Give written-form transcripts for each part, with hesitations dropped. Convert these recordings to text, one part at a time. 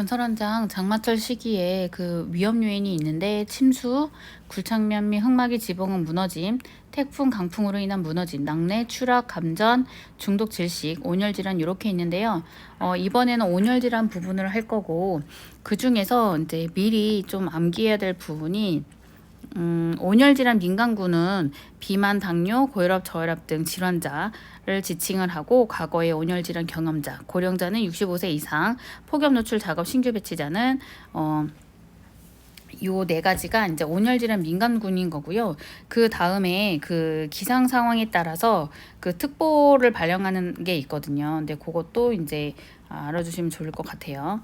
건설 현장 장마철 시기에 그 위험 요인이 있는데 침수, 굴착면 및 흙막이 지붕은 무너짐, 태풍, 강풍으로 인한 무너짐, 낙뢰, 추락, 감전, 중독, 질식, 온열 질환 이렇게 있는데요. 이번에는 온열 질환 부분을 할 거고 그 중에서 이제 미리 좀 암기해야 될 부분이 온열질환 민간군은 비만, 당뇨, 고혈압, 저혈압 등 질환자를 지칭을 하고 과거의 온열질환 경험자, 고령자는 65세 이상, 폭염 노출 작업 신규 배치자는 요 네 가지가 이제 온열질환 민간군인 거고요. 그 다음에 그 기상 상황에 따라서 그 특보를 발령하는 게 있거든요. 근데 그것도 이제 알아주시면 좋을 것 같아요.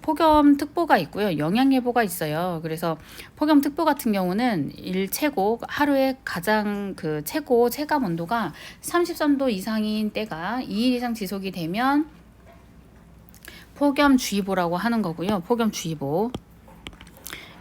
폭염 특보가 있고요. 영양 예보가 있어요. 그래서 폭염 특보 같은 경우는 일최고 하루에 가장 그 최고 체감 온도가 33도 이상인 때가 2일 이상 지속이 되면 폭염주의보라고 하는 거고요. 폭염주의보.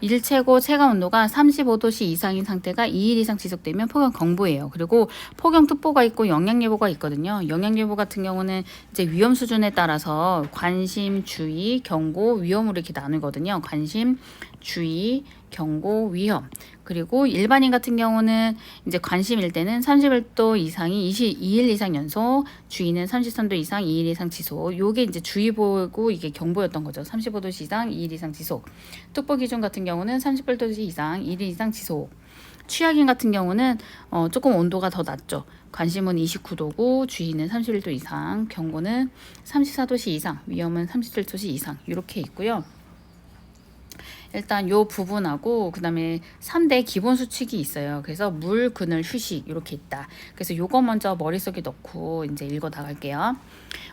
일최고 체감 온도가 35도씨 이상인 상태가 2일 이상 지속되면 폭염경보예요. 그리고 폭염특보가 있고 영양예보가 있거든요. 영양예보 같은 경우는 이제 위험 수준에 따라서 관심, 주의, 경고, 위험으로 이렇게 나누거든요. 관심, 주의, 경고, 위험. 그리고 일반인 같은 경우는 이제 관심일 때는 31도 이상이 22일 이상 연속, 주의는 33도 이상 2일 이상 지속. 요게 이제 주의보고 이게 경보였던 거죠. 35도씨 이상 2일 이상 지속. 특보 기준 같은 경우는 38도씨 이상 2일 이상 지속. 취약인 같은 경우는 조금 온도가 더 낮죠. 관심은 29도고 주의는 31도 이상, 경고는 34도씨 이상, 위험은 37도씨 이상 이렇게 있고요. 일단 요 부분하고 그다음에 3대 기본 수칙이 있어요. 그래서 물, 그늘, 휴식 이렇게 있다. 그래서 요거 먼저 머릿속에 넣고 이제 읽어 나갈게요.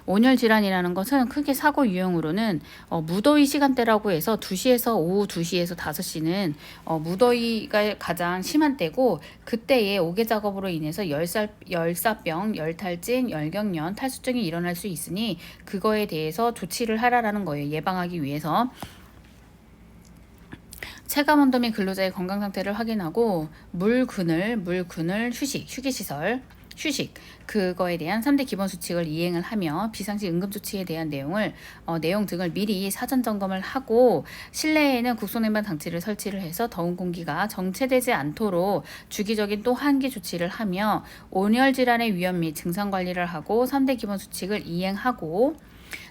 온열 질환이라는 것은 크게 사고 유형으로는 무더위 시간대라고 해서 2시에서 오후 2시에서 5시는 무더위가 가장 심한 때고 그때에 오개 작업으로 인해서 열사병, 열탈진, 열경련, 탈수증이 일어날 수 있으니 그거에 대해서 조치를 하라라는 거예요. 예방하기 위해서. 체감 온도 및 근로자의 건강 상태를 확인하고 물, 그늘, 휴게시설, 휴식 그거에 대한 3대 기본 수칙을 이행을 하며 비상시 응급조치에 대한 내용 등을 미리 사전 점검을 하고 실내에는 국소냉방 장치를 설치를 해서 더운 공기가 정체되지 않도록 주기적인 또 환기 조치를 하며 온열 질환의 위험 및 증상 관리를 하고 3대 기본 수칙을 이행하고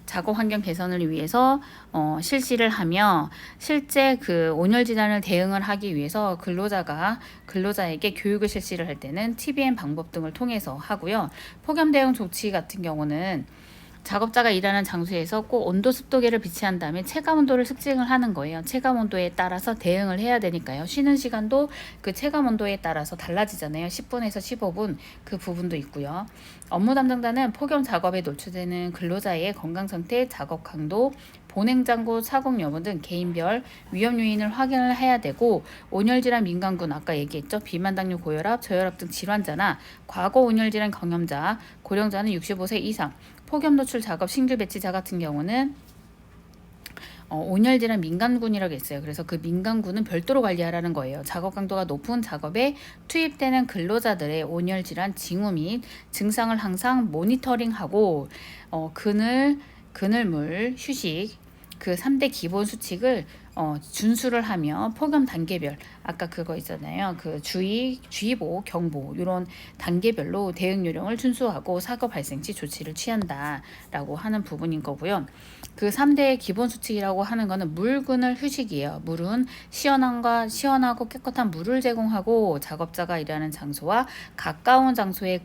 작업 환경 개선을 위해서 실시를 하며 실제 그 온열 질환을 대응을 하기 위해서 근로자에게 교육을 실시를 할 때는 TBM 방법 등을 통해서 하고요. 폭염 대응 조치 같은 경우는 작업자가 일하는 장소에서 꼭 온도 습도계를 비치한 다음에 체감 온도를 측정을 하는 거예요. 체감 온도에 따라서 대응을 해야 되니까요. 쉬는 시간도 그 체감 온도에 따라서 달라지잖아요. 10분에서 15분 그 부분도 있고요. 업무 담당자는 폭염 작업에 노출되는 근로자의 건강 상태, 작업 강도, 보냉장고 착용 여부 등 개인별 위험 요인을 확인을 해야 되고 온열질환 민간군 아까 얘기했죠. 비만, 당뇨, 고혈압, 저혈압 등 질환자나 과거 온열질환 경험자, 고령자는 65세 이상, 폭염 노출 작업 신규 배치자 같은 경우는 온열질환 민간군이라고 했어요. 그래서 그 민간군은 별도로 관리하라는 거예요. 작업 강도가 높은 작업에 투입되는 근로자들의 온열질환 징후 및 증상을 항상 모니터링하고 그늘물, 휴식 그 3대 기본 수칙을 준수를 하며 폭염 단계별 아까 그거 있잖아요. 그 주의보, 경보 이런 단계별로 대응 요령을 준수하고 사고 발생 시 조치를 취한다라고 하는 부분인 거고요. 그 3대 기본 수칙이라고 하는 거는 물, 그늘, 휴식이에요. 물은 시원하고 깨끗한 물을 제공하고 작업자가 일하는 장소와 가까운 장소에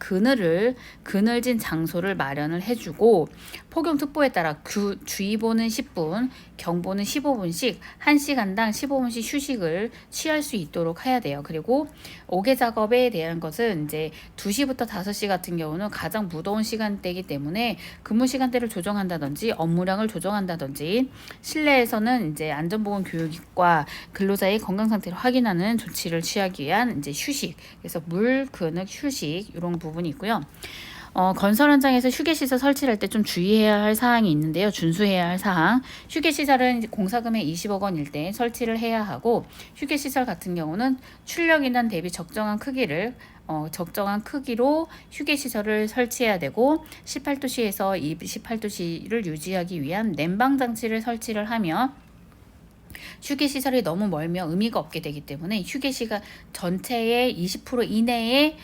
그늘진 장소를 마련을 해주고 폭염특보에 따라 주의보는 10분, 경보는 15분씩 1시간당 15분씩 휴식을 취할 수 있도록 해야 돼요. 그리고 오개 작업에 대한 것은 이제 2시부터 5시 같은 경우는 가장 무더운 시간대이기 때문에 근무 시간대를 조정한다든지 업무량을 조정한다든지 실내에서는 이제 안전보건 교육과 근로자의 건강 상태를 확인하는 조치를 취하기 위한 이제 휴식. 그래서 물, 그늘, 휴식 이런 부분이 있고요. 건설 현장에서 휴게시설 설치할 때 좀 주의해야 할 사항이 있는데요. 준수해야 할 사항. 휴게시설은 공사금액 20억 원일 때 설치를 해야 하고 휴게시설 같은 경우는 출력 인원 대비 적정한 크기를 적정한 크기로 휴게시설을 설치해야 되고 18도씨에서 28도씨를 유지하기 위한 냉방 장치를 설치를 하며 휴게시설이 너무 멀면 의미가 없게 되기 때문에 휴게시가 전체의 20% 이내에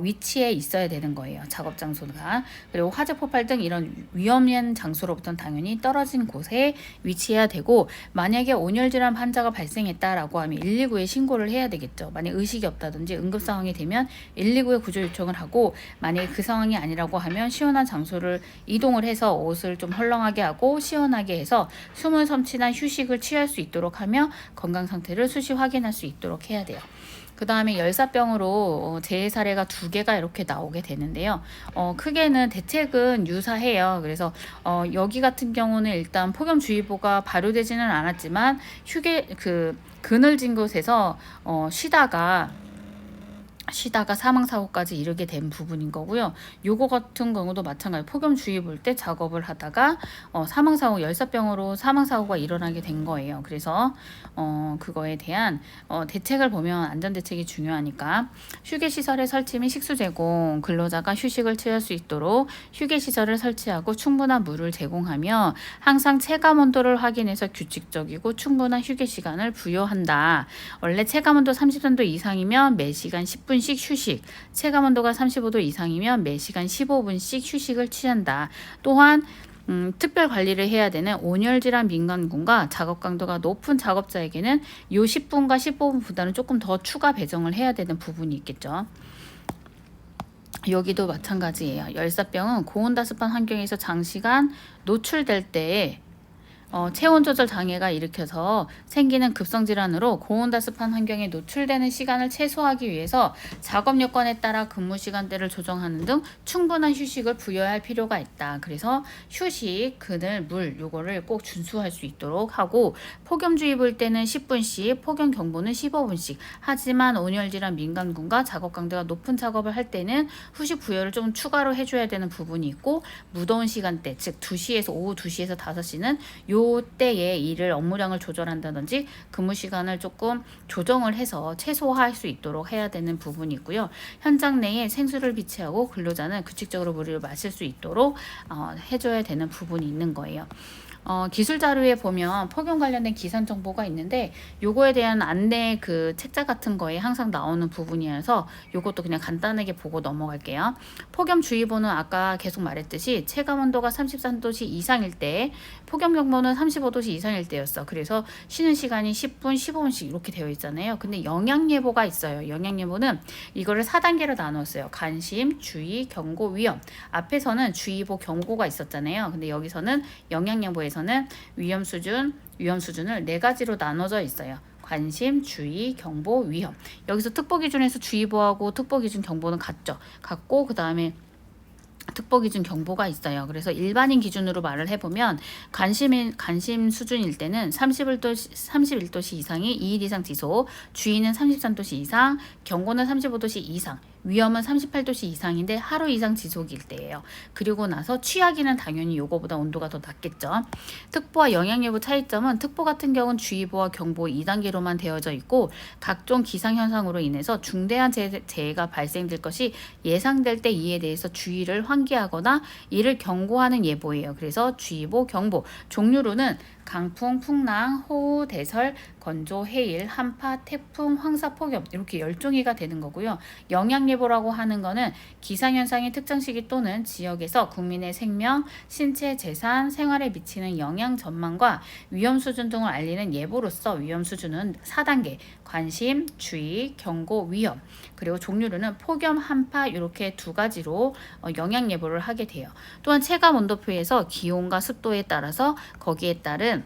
위치해 있어야 되는 거예요. 작업 장소가. 그리고 화재 폭발 등 이런 위험한 장소로부터는 당연히 떨어진 곳에 위치해야 되고, 만약에 온열질환 환자가 발생했다라고 하면 119에 신고를 해야 되겠죠. 만약 의식이 없다든지 응급 상황이 되면 119에 구조 요청을 하고, 만약에 그 상황이 아니라고 하면 시원한 장소를 이동을 해서 옷을 좀 헐렁하게 하고 시원하게 해서 숨을 섬친한 휴식을 취할 수 있도록 하며 건강 상태를 수시 확인할 수 있도록 해야 돼요. 그 다음에 열사병으로 재해 사례가 2개가 이렇게 나오게 되는데요. 크게는 대책은 유사해요. 그래서 여기 같은 경우는 일단 폭염주의보가 발효되지는 않았지만 그늘진 곳에서 쉬다가 사망사고까지 이르게 된 부분인 거고요. 요거 같은 경우도 마찬가지, 폭염주의보 볼 때 작업을 하다가 사망사고, 열사병으로 사망사고가 일어나게 된 거예요. 그래서 그거에 대한 대책을 보면 안전대책이 중요하니까 휴게시설의 설치 및 식수 제공, 근로자가 휴식을 취할 수 있도록 휴게시설을 설치하고 충분한 물을 제공하며 항상 체감온도를 확인해서 규칙적이고 충분한 휴게시간을 부여한다. 원래 체감온도 30도도 이상이면 매시간 10분씩 휴식, 체감온도가 35도 이상이면 매시간 15분씩 휴식을 취한다. 또한 특별 관리를 해야 되는 온열질환 민간군과 작업 강도가 높은 작업자에게는 요 10분과 15분보다는 조금 더 추가 배정을 해야 되는 부분이 있겠죠. 여기도 마찬가지예요. 열사병은 고온다습한 환경에서 장시간 노출될 때에 체온 조절 장애가 일으켜서 생기는 급성질환으로 고온다습한 환경에 노출되는 시간을 최소화하기 위해서 작업 여건에 따라 근무 시간대를 조정하는 등 충분한 휴식을 부여할 필요가 있다. 그래서 휴식, 그늘, 물 요거를 꼭 준수할 수 있도록 하고, 폭염주의 볼 때는 10분씩, 폭염경보는 15분씩. 하지만 온열질환 민간군과 작업 강도가 높은 작업을 할 때는 휴식 부여를 좀 추가로 해줘야 되는 부분이 있고, 무더운 시간대, 즉 2시에서 오후 2시에서 5시는 요 때에 일을 업무량을 조절한다든지 근무 시간을 조금 조정을 해서 최소화할 수 있도록 해야 되는 부분이 있고요. 현장 내에 생수를 비치하고 근로자는 규칙적으로 물을 마실 수 있도록 해줘야 되는 부분이 있는 거예요. 기술 자료에 보면 폭염 관련된 기상 정보가 있는데 요거에 대한 안내 그 책자 같은 거에 항상 나오는 부분이어서 요것도 그냥 간단하게 보고 넘어갈게요. 폭염주의보는 아까 계속 말했듯이 체감온도가 33도씨 이상일 때, 폭염경보는 35도씨 이상일 때였어. 그래서 쉬는 시간이 10분, 15분씩 이렇게 되어 있잖아요. 근데 영양예보가 있어요. 영양예보는 이거를 4단계로 나눴어요. 관심, 주의, 경고, 위험. 앞에서는 주의보, 경고가 있었잖아요. 근데 여기서는 영양예보에서는 위험 수준을 4가지로 나눠져 있어요. 관심, 주의, 경보, 위험. 여기서 특보 기준에서 주의보하고 특보 기준 경보는 같고 그 다음에 특보 기준 경보가 있어요. 그래서 일반인 기준으로 말을 해보면 관심 수준일 때는 31도씨 이상이 2일 이상 지속, 주의는 33도씨 이상, 경고는 35도씨 이상, 위험은 38도씨 이상인데 하루 이상 지속일 때예요. 그리고 나서 취하기는 당연히 요거보다 온도가 더 낮겠죠. 특보와 영향예보 차이점은 특보 같은 경우는 주의보와 경보 2단계로만 되어져 있고, 각종 기상현상으로 인해서 중대한 재해가 발생될 것이 예상될 때 이에 대해서 주의를 환기하거나 이를 경고하는 예보예요. 그래서 주의보, 경보. 종류로는 강풍, 풍랑, 호우, 대설, 건조, 해일, 한파, 태풍, 황사, 폭염 이렇게 10종이가 되는 거고요. 영향예보라고 하는 거는 기상현상의 특정 시기 또는 지역에서 국민의 생명, 신체, 재산, 생활에 미치는 영향 전망과 위험 수준 등을 알리는 예보로서 위험 수준은 4단계, 관심, 주의, 경고, 위험. 그리고 종류로는 폭염, 한파 이렇게 2가지로 영향예보를 하게 돼요. 또한 체감 온도표에서 기온과 습도에 따라서 거기에 따른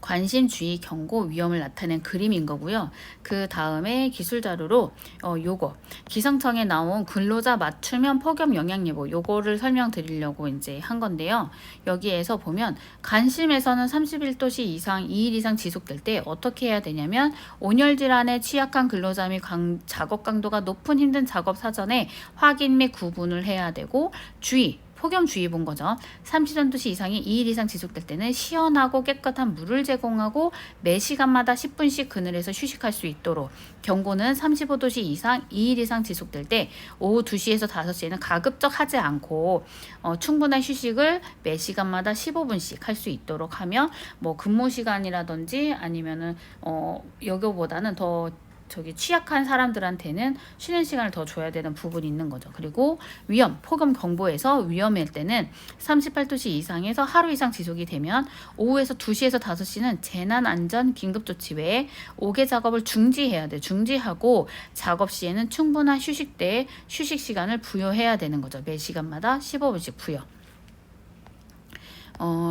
관심, 주의, 경고, 위험을 나타낸 그림인 거고요. 그 다음에 기술 자료로 요거 기상청에 나온 근로자 맞춤형 폭염 영향예보 요거를 설명드리려고 이제 한 건데요. 여기에서 보면 관심에서는 31도씨 이상 2일 이상 지속될 때 어떻게 해야 되냐면, 온열 질환에 취약한 근로자 및 작업 강도가 높은 힘든 작업 사전에 확인 및 구분을 해야 되고, 주의 폭염주의보인 거죠. 30도씨 이상이 2일 이상 지속될 때는 시원하고 깨끗한 물을 제공하고 매 시간마다 10분씩 그늘에서 휴식할 수 있도록, 경고는 35도씨 이상 2일 이상 지속될 때 오후 2시에서 5시에는 가급적 하지 않고 충분한 휴식을 매 시간마다 15분씩 할 수 있도록 하면 뭐 근무 시간이라든지 아니면은 여기보다는 더 취약한 사람들한테는 쉬는 시간을 더 줘야 되는 부분이 있는 거죠. 그리고 위험, 폭염 경보에서 위험일 때는 38도씨 이상에서 하루 이상 지속이 되면 오후에서 2시에서 5시는 재난안전 긴급조치 외에 5개 작업을 중지해야 돼. 중지하고 작업 시에는 충분한 휴식 시간을 부여해야 되는 거죠. 매 시간마다 15분씩 부여.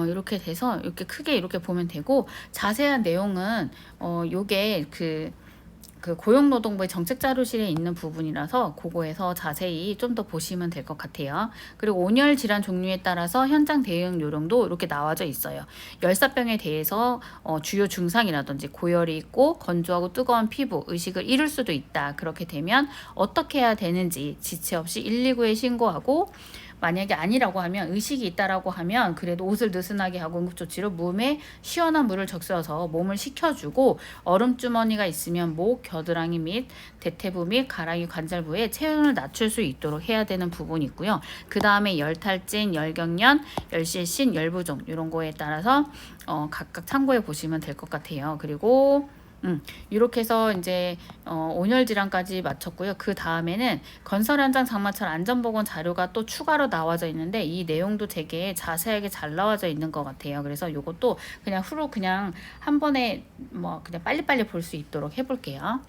이렇게 돼서 이렇게 크게 이렇게 보면 되고, 자세한 내용은 요게 그 고용노동부의 정책자료실에 있는 부분이라서 그거에서 자세히 좀 더 보시면 될 것 같아요. 그리고 온열 질환 종류에 따라서 현장 대응 요령도 이렇게 나와져 있어요. 열사병에 대해서 주요 증상이라든지 고열이 있고 건조하고 뜨거운 피부, 의식을 잃을 수도 있다. 그렇게 되면 어떻게 해야 되는지 지체 없이 119에 신고하고, 만약에 아니라고 하면, 의식이 있다라고 하면 그래도 옷을 느슨하게 하고 응급조치로 몸에 시원한 물을 적셔서 몸을 식혀주고, 얼음주머니가 있으면 목, 겨드랑이 및 대퇴부 및 가랑이 관절부에 체온을 낮출 수 있도록 해야 되는 부분이 있고요. 그 다음에 열탈진, 열경련, 열실신, 열부종 이런 거에 따라서 각각 참고해 보시면 될 것 같아요. 그리고 이렇게 해서 이제 온열 질환까지 마쳤고요. 그 다음에는 건설 현장 장마철 안전보건 자료가 또 추가로 나와져 있는데, 이 내용도 되게 자세하게 잘 나와져 있는 것 같아요. 그래서 이것도 그냥 한 번에 그냥 빨리빨리 볼 수 있도록 해볼게요.